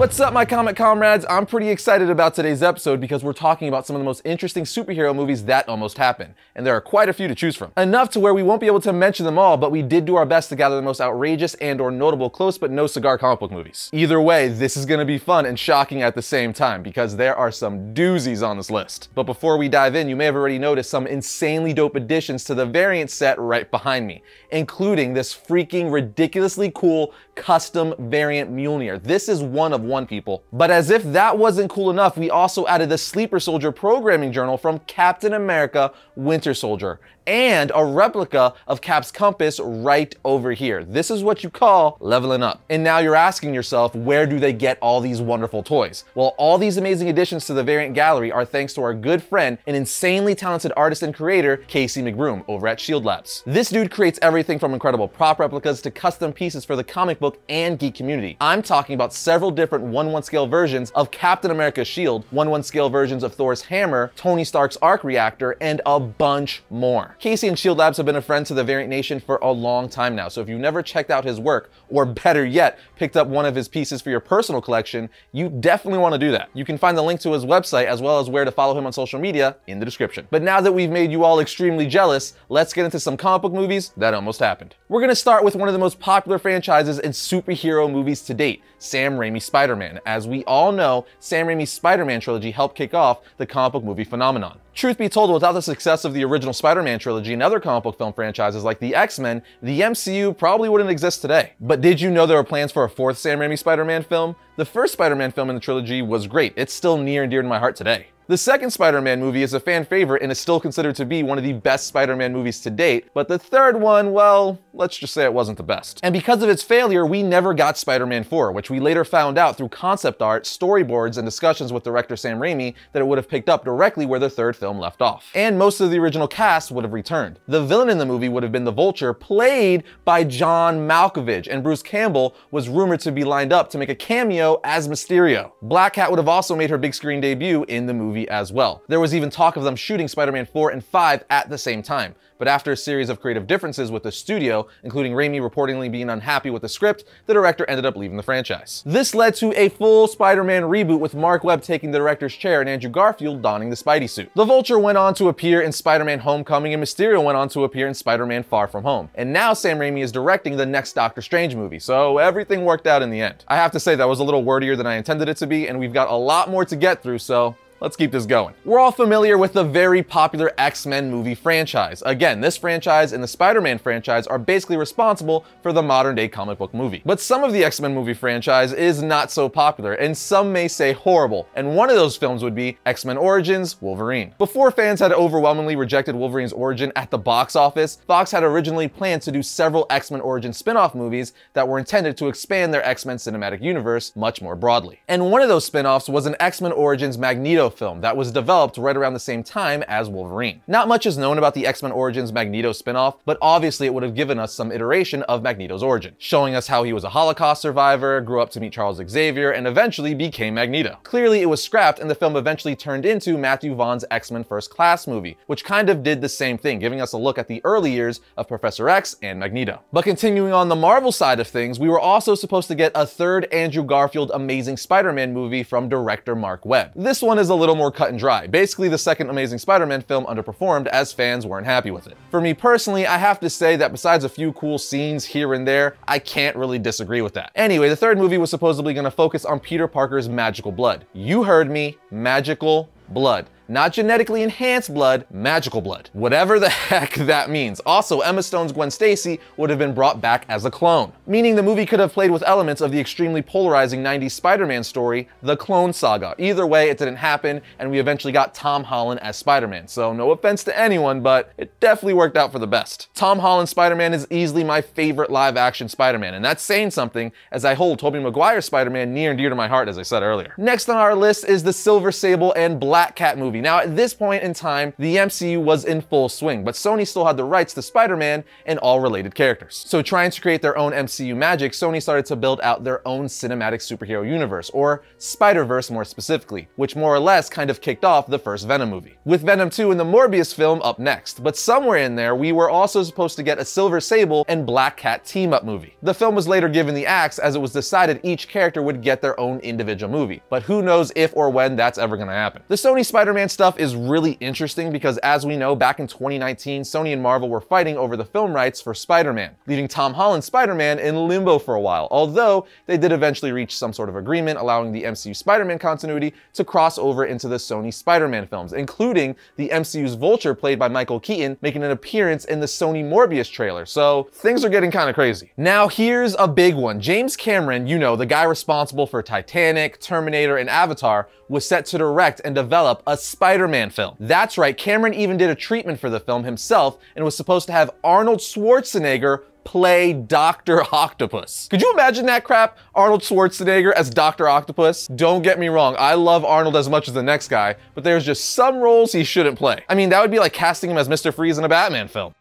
What's up, my comic comrades? I'm pretty excited about today's episode because we're talking about some of the most interesting superhero movies that almost happened, and there are quite a few to choose from. Enough to where we won't be able to mention them all, but we did do our best to gather the most outrageous and or notable close but no cigar comic book movies. Either way, this is gonna be fun and shocking at the same time because there are some doozies on this list. But before we dive in, you may have already noticed some insanely dope additions to the variant set right behind me, including this freaking ridiculously cool custom variant Mjolnir. This is one of one, people. But as if that wasn't cool enough, we also added the Sleeper Soldier programming journal from Captain America Winter Soldier and a replica of Cap's compass right over here. This is what you call leveling up. And now you're asking yourself, where do they get all these wonderful toys? Well, all these amazing additions to the variant gallery are thanks to our good friend and insanely talented artist and creator, Casey McBroom over at Shield Labs. This dude creates everything from incredible prop replicas to custom pieces for the comic book and geek community. I'm talking about several different 1/1 scale versions of Captain America's shield, 1/1 scale versions of Thor's hammer, Tony Stark's arc reactor, and a bunch more. Casey and Shield Labs have been a friend to the Variant Nation for a long time now, so if you've never checked out his work, or better yet, picked up one of his pieces for your personal collection, you definitely want to do that. You can find the link to his website as well as where to follow him on social media in the description. But now that we've made you all extremely jealous, let's get into some comic book movies that almost happened. We're going to start with one of the most popular franchises in superhero movies to date, Sam Raimi's Spider-Man. As we all know, Sam Raimi's Spider-Man trilogy helped kick off the comic book movie phenomenon. Truth be told, without the success of the original Spider-Man trilogy and other comic book film franchises like the X-Men, the MCU probably wouldn't exist today. But did you know there were plans for a fourth Sam Raimi Spider-Man film? The first Spider-Man film in the trilogy was great. It's still near and dear to my heart today. The second Spider-Man movie is a fan favorite and is still considered to be one of the best Spider-Man movies to date, but the third one, well, let's just say it wasn't the best. And because of its failure, we never got Spider-Man 4, which we later found out through concept art, storyboards, and discussions with director Sam Raimi that it would have picked up directly where the third film left off. And most of the original cast would have returned. The villain in the movie would have been the Vulture, played by John Malkovich, and Bruce Campbell was rumored to be lined up to make a cameo as Mysterio. Black Cat would have also made her big screen debut in the movie as well. There was even talk of them shooting Spider-Man 4 and 5 at the same time, but after a series of creative differences with the studio, including Raimi reportedly being unhappy with the script, the director ended up leaving the franchise. This led to a full Spider-Man reboot with Mark Webb taking the director's chair and Andrew Garfield donning the Spidey suit. The Vulture went on to appear in Spider-Man Homecoming and Mysterio went on to appear in Spider-Man Far From Home. And now Sam Raimi is directing the next Doctor Strange movie, so everything worked out in the end. I have to say that was a little wordier than I intended it to be, and we've got a lot more to get through, so let's keep this going. We're all familiar with the very popular X-Men movie franchise. Again, this franchise and the Spider-Man franchise are basically responsible for the modern day comic book movie. But some of the X-Men movie franchise is not so popular, and some may say horrible, and one of those films would be X-Men Origins Wolverine. Before fans had overwhelmingly rejected Wolverine's origin at the box office, Fox had originally planned to do several X-Men Origins spin-off movies that were intended to expand their X-Men cinematic universe much more broadly. And one of those spin-offs was an X-Men Origins Magneto film that was developed right around the same time as Wolverine. Not much is known about the X-Men Origins Magneto spin-off, but obviously it would have given us some iteration of Magneto's origin, showing us how he was a Holocaust survivor, grew up to meet Charles Xavier, and eventually became Magneto. Clearly it was scrapped and the film eventually turned into Matthew Vaughn's X-Men First Class movie, which kind of did the same thing, giving us a look at the early years of Professor X and Magneto. But continuing on the Marvel side of things, we were also supposed to get a third Andrew Garfield Amazing Spider-Man movie from director Mark Webb. This one is a little more cut and dry. Basically, the second Amazing Spider-Man film underperformed as fans weren't happy with it. For me personally, I have to say that besides a few cool scenes here and there, I can't really disagree with that. Anyway, the third movie was supposedly going to focus on Peter Parker's magical blood. You heard me, magical blood. Not genetically enhanced blood, magical blood. Whatever the heck that means. Also, Emma Stone's Gwen Stacy would have been brought back as a clone, meaning the movie could have played with elements of the extremely polarizing 90s Spider-Man story, The Clone Saga. Either way, it didn't happen, and we eventually got Tom Holland as Spider-Man. So no offense to anyone, but it definitely worked out for the best. Tom Holland's Spider-Man is easily my favorite live-action Spider-Man, and that's saying something as I hold Tobey Maguire's Spider-Man near and dear to my heart, as I said earlier. Next on our list is the Silver Sable and Black Cat movie. Now, at this point in time, the MCU was in full swing, but Sony still had the rights to Spider-Man and all related characters. So trying to create their own MCU magic, Sony started to build out their own cinematic superhero universe, or Spider-Verse more specifically, which more or less kind of kicked off the first Venom movie, with Venom 2 and the Morbius film up next. But somewhere in there, we were also supposed to get a Silver Sable and Black Cat team-up movie. The film was later given the axe, as it was decided each character would get their own individual movie, but who knows if or when that's ever gonna happen. The Sony Spider-Man stuff is really interesting because, as we know, back in 2019, Sony and Marvel were fighting over the film rights for Spider-Man, leaving Tom Holland's Spider-Man in limbo for a while, although they did eventually reach some sort of agreement allowing the MCU Spider-Man continuity to cross over into the Sony Spider-Man films, including the MCU's Vulture, played by Michael Keaton, making an appearance in the Sony Morbius trailer. So things are getting kind of crazy. Now here's a big one. James Cameron, you know, the guy responsible for Titanic, Terminator, and Avatar, was set to direct and develop a Spider-Man film. That's right, Cameron even did a treatment for the film himself and was supposed to have Arnold Schwarzenegger play Dr. Octopus. Could you imagine that crap? Arnold Schwarzenegger as Dr. Octopus? Don't get me wrong, I love Arnold as much as the next guy, but there's just some roles he shouldn't play. I mean, that would be like casting him as Mr. Freeze in a Batman film.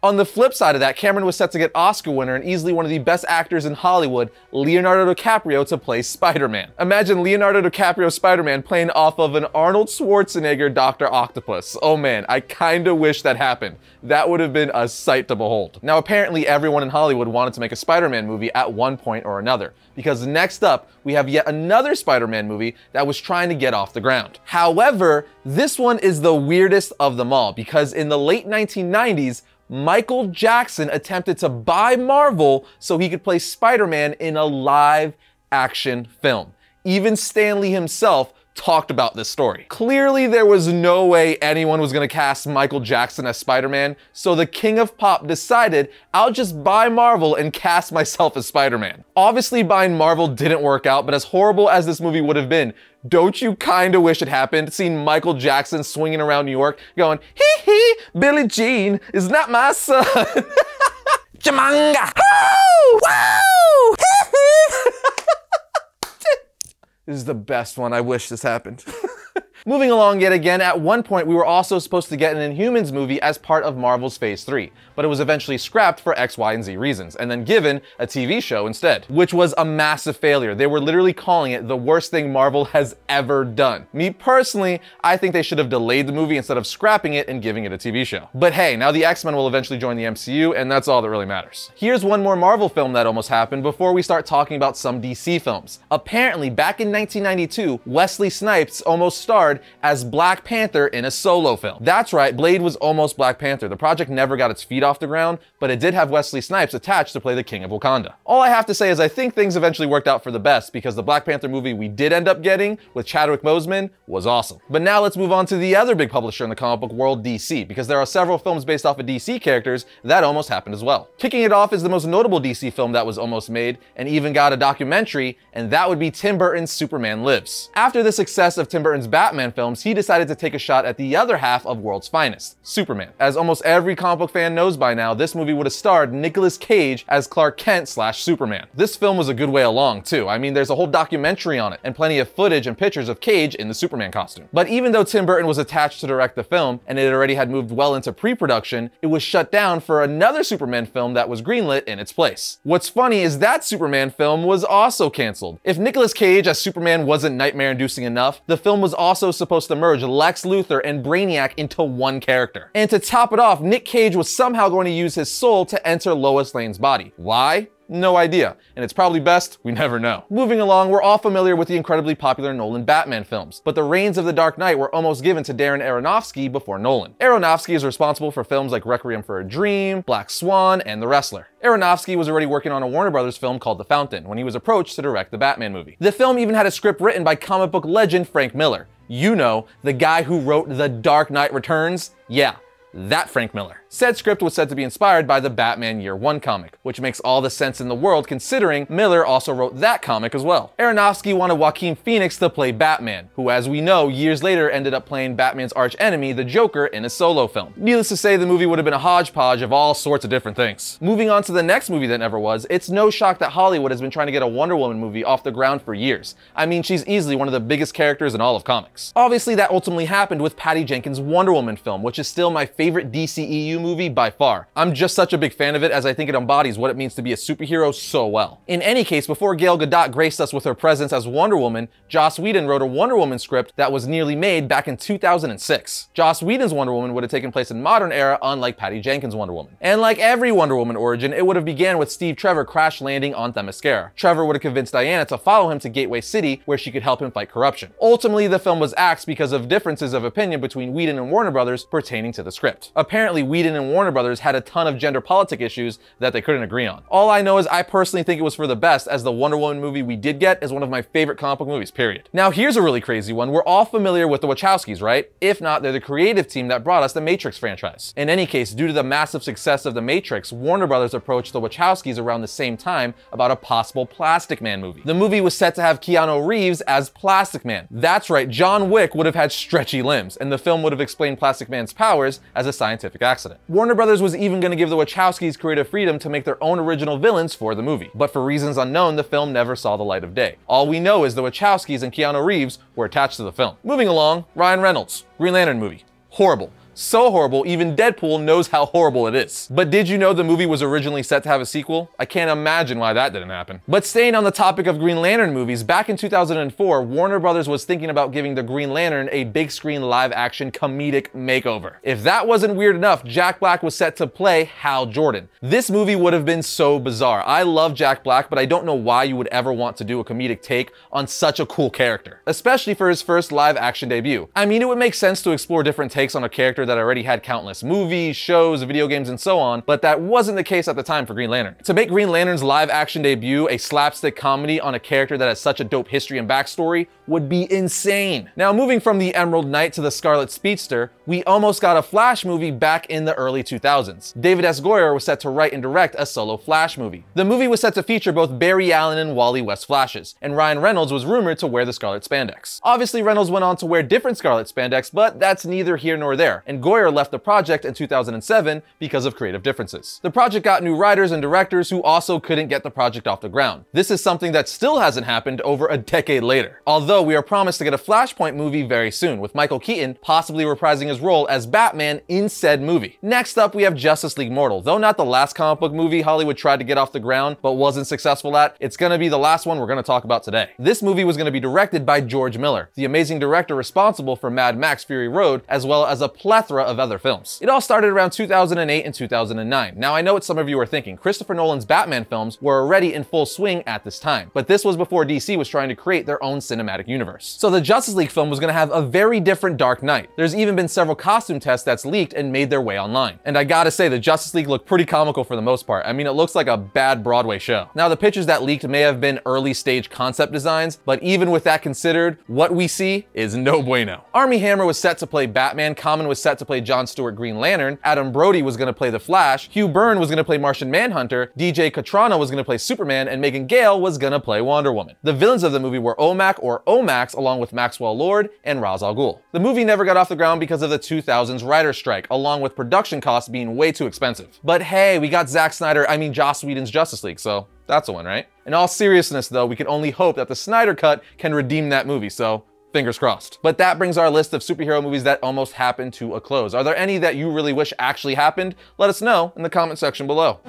On the flip side of that, Cameron was set to get Oscar winner and easily one of the best actors in Hollywood, Leonardo DiCaprio, to play Spider-Man. Imagine Leonardo DiCaprio Spider-Man playing off of an Arnold Schwarzenegger Dr. Octopus. Oh man, I kinda wish that happened. That would have been a sight to behold. Now apparently everyone in Hollywood wanted to make a Spider-Man movie at one point or another, because next up, we have yet another Spider-Man movie that was trying to get off the ground. However, this one is the weirdest of them all, because in the late 1990s, Michael Jackson attempted to buy Marvel so he could play Spider-Man in a live-action film. Even Stan Lee himself talked about this story. Clearly, there was no way anyone was gonna cast Michael Jackson as Spider-Man, so the king of pop decided, I'll just buy Marvel and cast myself as Spider-Man. Obviously, buying Marvel didn't work out, but as horrible as this movie would have been, don't you kinda wish it happened, seeing Michael Jackson swinging around New York going, hee hee, Billie Jean is not my son. Jamanga. Oh, wow. This is the best one. I wish this happened. Moving along yet again, at one point we were also supposed to get an Inhumans movie as part of Marvel's Phase 3, but it was eventually scrapped for X, Y, and Z reasons, and then given a TV show instead, which was a massive failure. They were literally calling it the worst thing Marvel has ever done. Me personally, I think they should have delayed the movie instead of scrapping it and giving it a TV show. But hey, now the X-Men will eventually join the MCU, and that's all that really matters. Here's one more Marvel film that almost happened before we start talking about some DC films. Apparently, back in 1992, Wesley Snipes almost starred as Black Panther in a solo film. That's right, Blade was almost Black Panther. The project never got its feet off the ground, but it did have Wesley Snipes attached to play the King of Wakanda. All I have to say is I think things eventually worked out for the best, because the Black Panther movie we did end up getting with Chadwick Boseman was awesome. But now let's move on to the other big publisher in the comic book world, DC, because there are several films based off of DC characters that almost happened as well. Kicking it off is the most notable DC film that was almost made, and even got a documentary, and that would be Tim Burton's Superman Lives. After the success of Tim Burton's Batman films, he decided to take a shot at the other half of world's finest, Superman. As almost every comic book fan knows by now, this movie would have starred Nicolas Cage as Clark Kent / Superman. This film was a good way along too. I mean, there's a whole documentary on it and plenty of footage and pictures of Cage in the Superman costume. But even though Tim Burton was attached to direct the film and it already had moved well into pre-production, it was shut down for another Superman film that was greenlit in its place. What's funny is that Superman film was also canceled. If Nicolas Cage as Superman wasn't nightmare-inducing enough, the film was also supposed to merge Lex Luthor and Brainiac into one character. And to top it off, Nick Cage was somehow going to use his soul to enter Lois Lane's body. Why? No idea, and it's probably best we never know. Moving along, we're all familiar with the incredibly popular Nolan Batman films, but the reins of The Dark Knight were almost given to Darren Aronofsky before Nolan. Aronofsky is responsible for films like Requiem for a Dream, Black Swan, and The Wrestler. Aronofsky was already working on a Warner Brothers film called The Fountain when he was approached to direct the Batman movie. The film even had a script written by comic book legend Frank Miller. You know, the guy who wrote The Dark Knight Returns? Yeah, that Frank Miller. Said script was said to be inspired by the Batman Year One comic, which makes all the sense in the world considering Miller also wrote that comic as well. Aronofsky wanted Joaquin Phoenix to play Batman, who, as we know, years later ended up playing Batman's arch-enemy, the Joker, in a solo film. Needless to say, the movie would have been a hodgepodge of all sorts of different things. Moving on to the next movie that never was, it's no shock that Hollywood has been trying to get a Wonder Woman movie off the ground for years. I mean, she's easily one of the biggest characters in all of comics. Obviously, that ultimately happened with Patty Jenkins' Wonder Woman film, which is still my favorite DCEU movie by far. I'm just such a big fan of it as I think it embodies what it means to be a superhero so well. In any case, before Gal Gadot graced us with her presence as Wonder Woman, Joss Whedon wrote a Wonder Woman script that was nearly made back in 2006. Joss Whedon's Wonder Woman would have taken place in modern era, unlike Patty Jenkins' Wonder Woman. And like every Wonder Woman origin, it would have began with Steve Trevor crash landing on Themyscira. Trevor would have convinced Diana to follow him to Gateway City, where she could help him fight corruption. Ultimately, the film was axed because of differences of opinion between Whedon and Warner Brothers pertaining to the script. Apparently, Whedon and Warner Brothers had a ton of gender politic issues that they couldn't agree on. All I know is I personally think it was for the best, as the Wonder Woman movie we did get is one of my favorite comic book movies, period. Now here's a really crazy one. We're all familiar with the Wachowskis, right? If not, they're the creative team that brought us the Matrix franchise. In any case, due to the massive success of the Matrix, Warner Brothers approached the Wachowskis around the same time about a possible Plastic Man movie. The movie was set to have Keanu Reeves as Plastic Man. That's right, John Wick would have had stretchy limbs, and the film would have explained Plastic Man's powers as a scientific accident. Warner Brothers was even going to give the Wachowskis creative freedom to make their own original villains for the movie. But for reasons unknown, the film never saw the light of day. All we know is the Wachowskis and Keanu Reeves were attached to the film. Moving along, Ryan Reynolds, Green Lantern movie. Horrible. So horrible, even Deadpool knows how horrible it is. But did you know the movie was originally set to have a sequel? I can't imagine why that didn't happen. But staying on the topic of Green Lantern movies, back in 2004, Warner Brothers was thinking about giving the Green Lantern a big screen live-action comedic makeover. If that wasn't weird enough, Jack Black was set to play Hal Jordan. This movie would have been so bizarre. I love Jack Black, but I don't know why you would ever want to do a comedic take on such a cool character, especially for his first live-action debut. I mean, it would make sense to explore different takes on a character that already had countless movies, shows, video games, and so on, but that wasn't the case at the time for Green Lantern. To make Green Lantern's live-action debut a slapstick comedy on a character that has such a dope history and backstory would be insane. Now, moving from the Emerald Knight to the Scarlet Speedster, we almost got a Flash movie back in the early 2000s. David S. Goyer was set to write and direct a solo Flash movie. The movie was set to feature both Barry Allen and Wally West Flashes, and Ryan Reynolds was rumored to wear the Scarlet Spandex. Obviously, Reynolds went on to wear different Scarlet Spandex, but that's neither here nor there, and Goyer left the project in 2007 because of creative differences. The project got new writers and directors who also couldn't get the project off the ground. This is something that still hasn't happened over a decade later. Although we are promised to get a Flashpoint movie very soon, with Michael Keaton possibly reprising his role as Batman in said movie. Next up, we have Justice League Mortal. Though not the last comic book movie Hollywood tried to get off the ground but wasn't successful at, it's gonna be the last one we're gonna talk about today. This movie was gonna be directed by George Miller, the amazing director responsible for Mad Max Fury Road, as well as a plethora of other films. It all started around 2008 and 2009. Now, I know what some of you are thinking. Christopher Nolan's Batman films were already in full swing at this time, but this was before DC was trying to create their own cinematic universe. So the Justice League film was gonna have a very different Dark Knight. There's even been several costume tests that's leaked and made their way online. And I gotta say, the Justice League looked pretty comical for the most part. I mean, it looks like a bad Broadway show. Now, the pictures that leaked may have been early stage concept designs, but even with that considered, what we see is no bueno. Armie Hammer was set to play Batman, Common was set to play John Stewart Green Lantern, Adam Brody was gonna play The Flash, Hugh Byrne was gonna play Martian Manhunter, DJ Catrana was gonna play Superman, and Megan Gale was gonna play Wonder Woman. The villains of the movie were OMAC or Omax, along with Maxwell Lord and Ra's al Ghul. The movie never got off the ground because of the 2000s writer's strike, along with production costs being way too expensive. But hey, we got Joss Whedon's Justice League, so that's a win, right? In all seriousness though, we can only hope that the Snyder Cut can redeem that movie, so fingers crossed. But that brings our list of superhero movies that almost happened to a close. Are there any that you really wish actually happened? Let us know in the comment section below.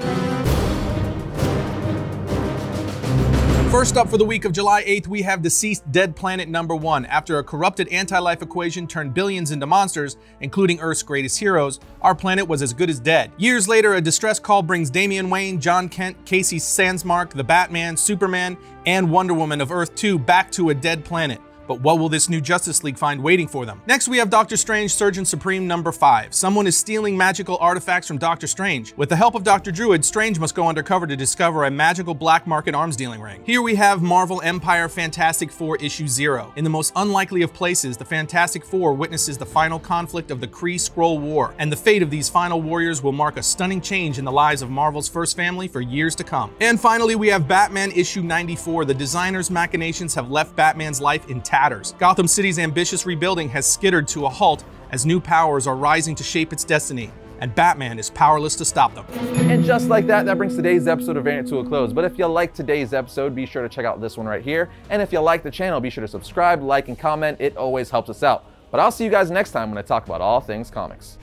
First up for the week of July 8th, we have Deceased Dead Planet #1. After a corrupted anti-life equation turned billions into monsters, including Earth's greatest heroes, our planet was as good as dead. Years later, a distress call brings Damian Wayne, John Kent, Casey Sandsmark, the Batman, Superman, and Wonder Woman of Earth 2 back to a dead planet. But what will this new Justice League find waiting for them? Next, we have Doctor Strange Surgeon Supreme number 5. Someone is stealing magical artifacts from Doctor Strange. With the help of Dr. Druid, Strange must go undercover to discover a magical black market arms dealing ring. Here we have Marvel Empire Fantastic Four issue 0. In the most unlikely of places, the Fantastic Four witnesses the final conflict of the Kree-Skrull War, and the fate of these final warriors will mark a stunning change in the lives of Marvel's first family for years to come. And finally, we have Batman issue 94. The designer's machinations have left Batman's life in tatters. Gotham City's ambitious rebuilding has skittered to a halt as new powers are rising to shape its destiny, and Batman is powerless to stop them. And just like that, that brings today's episode of Variant to a close. But if you like today's episode, be sure to check out this one right here. And if you like the channel, be sure to subscribe, like, and comment. It always helps us out. But I'll see you guys next time when I talk about all things comics.